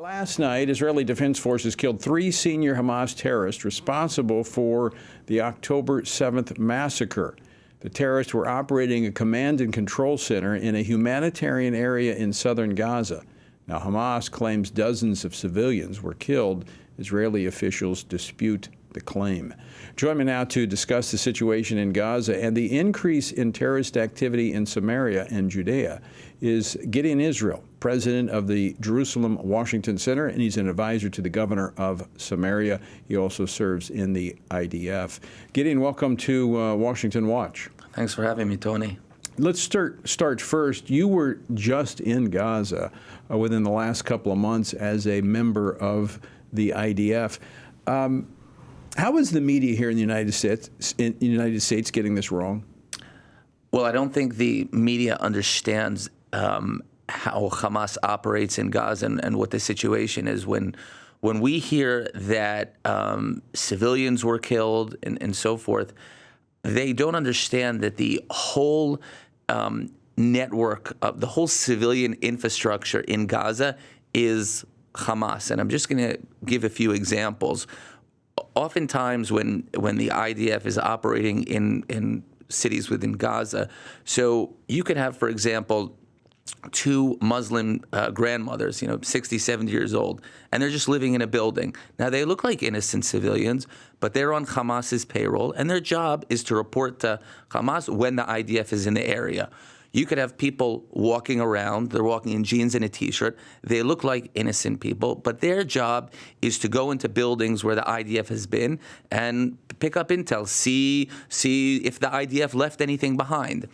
Last night, Israeli Defense Forces killed 3 senior Hamas terrorists responsible for the October 7th massacre. The terrorists were operating a command and control center in a humanitarian area in southern Gaza. Now, Hamas claims dozens of civilians were killed. Israeli officials dispute the claim. Join me now to discuss the situation in Gaza and the increase in terrorist activity in Samaria and Judea is Gideon Israel, president of the Jerusalem-Washington Center, and he's an advisor to the governor of Samaria. He also serves in the IDF. Gideon, welcome to Washington Watch. Thanks for having me, Tony. Let's start first. You were just in Gaza within the last couple of months as a member of the IDF. How is the media here in the United States getting this wrong? Well, I don't think the media understands how Hamas operates in Gaza and what the situation is. When we hear that civilians were killed and so forth, they don't understand that the whole network of the whole civilian infrastructure in Gaza is Hamas. And I'm just going to give a few examples. Oftentimes when the IDF is operating in cities within Gaza, so you could have, for example, 2 Muslim grandmothers, 60, 70 years old, and they're just living in a building. Now, they look like innocent civilians, but they're on Hamas's payroll, and their job is to report to Hamas when the IDF is in the area. You could have people walking around, they're walking in jeans and a T-shirt. They look like innocent people, but their job is to go into buildings where the IDF has been and pick up intel, see if the IDF left anything behind.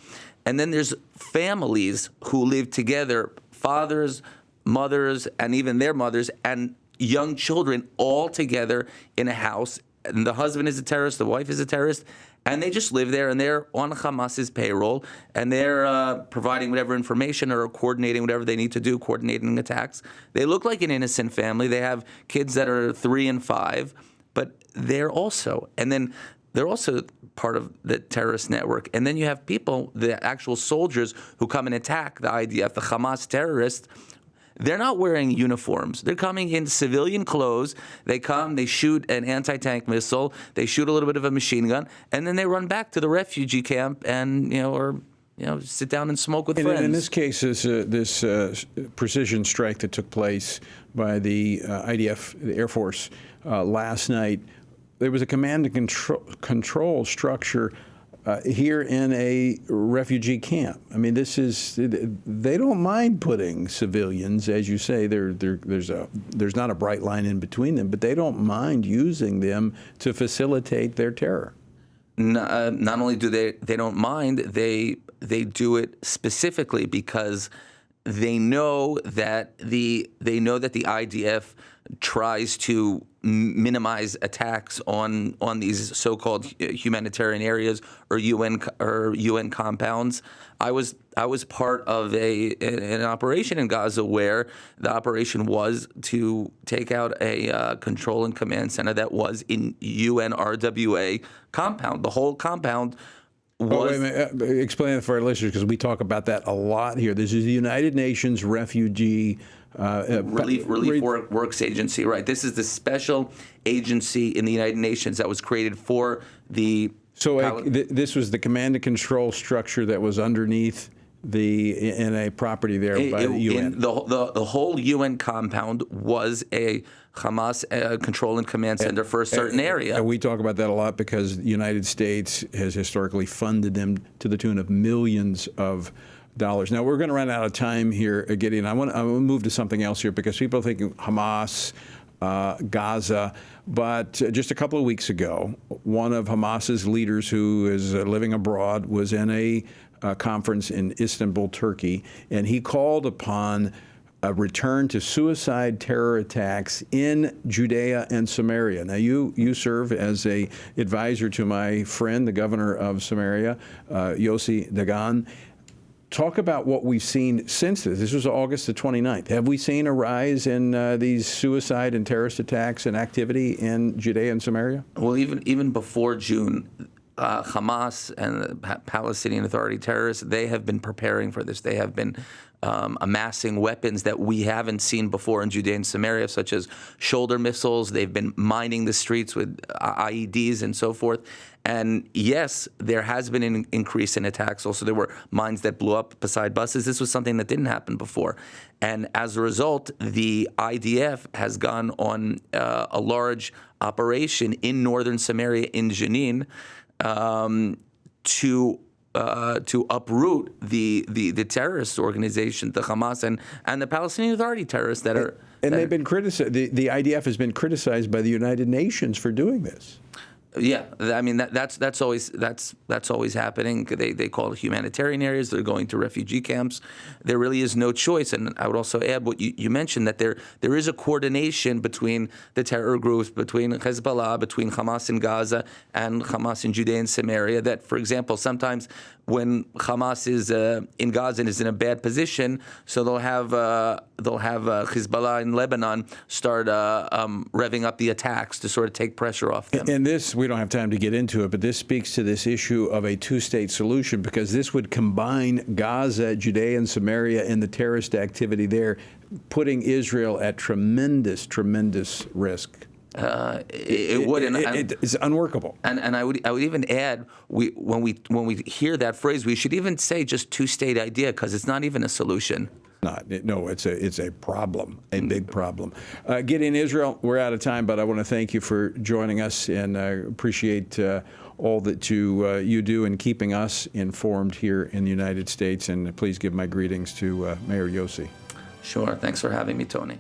And then there's families who live together, fathers, mothers, and even their mothers, and young children all together in a house. And the husband is a terrorist, the wife is a terrorist, and they just live there, and they're on Hamas's payroll, and they're providing whatever information or coordinating whatever they need to do, coordinating attacks. They look like an innocent family. They have kids that are 3 and 5, but they're also part of the terrorist network. And then you have people, the actual soldiers who come and attack the IDF, the Hamas terrorists. They're not wearing uniforms. They're coming in civilian clothes. They come, they shoot an anti-tank missile, they shoot a little bit of a machine gun, and then they run back to the refugee camp and, sit down and smoke with friends. In this case, this precision strike that took place by the IDF, the Air Force, last night, there was a command and control structure here in a refugee camp. I mean, they don't mind putting civilians, as you say, there's not a bright line in between them, but they don't mind using them to facilitate their terror. Not only do they don't mind, they do it specifically because they know that the IDF tries to minimize attacks on these so-called humanitarian areas or UN compounds. I was part of an operation in Gaza where the operation was to take out a control and command center that was in UNRWA compound. The whole compound was... wait a minute. Explain it for our listeners, because we talk about that a lot here. This is the United Nations Refugee Relief Works Agency, right? This is the special agency in the United Nations that was created for the... So this was the command and control structure that was underneath in a property there by the UN. The whole UN compound was a Hamas control and command center for a certain area. And we talk about that a lot because the United States has historically funded them to the tune of millions of dollars. Now, we're going to run out of time here, Gideon. I want to move to something else here because people are thinking Hamas, Gaza, but just a couple of weeks ago, one of Hamas's leaders who is living abroad was in a conference in Istanbul, Turkey, and he called upon a return to suicide terror attacks in Judea and Samaria. Now, you serve as a advisor to my friend, the governor of Samaria, Yossi Dagan. Talk about what we've seen since this. This was August the 29th. Have we seen a rise in these suicide and terrorist attacks and activity in Judea and Samaria? Well, even before June, Hamas and the Palestinian Authority terrorists, they have been preparing for this. They have been amassing weapons that we haven't seen before in Judea and Samaria, such as shoulder missiles. They've been mining the streets with IEDs and so forth. And yes, there has been an increase in attacks. Also, there were mines that blew up beside buses. This was something that didn't happen before. And as a result, the IDF has gone on a large operation in northern Samaria, in Jenin, to uproot the terrorist organization, the Hamas and the Palestinian Authority terrorists that are. And they've been criticized. The IDF has been criticized by the United Nations for doing this. Yeah, I mean that's always happening. They call it humanitarian areas. They're going to refugee camps. There really is no choice. And I would also add what you mentioned, that there is a coordination between the terror groups, between Hezbollah, between Hamas in Gaza and Hamas in Judea and Samaria. That, for example, sometimes when Hamas is in Gaza and is in a bad position, so they'll have Hezbollah in Lebanon start revving up the attacks to sort of take pressure off them. And this, we don't have time to get into it, but this speaks to this issue of a two-state solution, because this would combine Gaza, Judea and Samaria, and the terrorist activity there, putting Israel at tremendous, tremendous risk. It would, it's unworkable. And I would even add, when we hear that phrase, we should even say just two-state idea, because it's not even a solution. It's a problem, a big problem. Gideon Israel, we're out of time, but I want to thank you for joining us, and I appreciate all that you do in keeping us informed here in the United States. And please give my greetings to Mayor Yossi. Sure. Thanks for having me, Tony.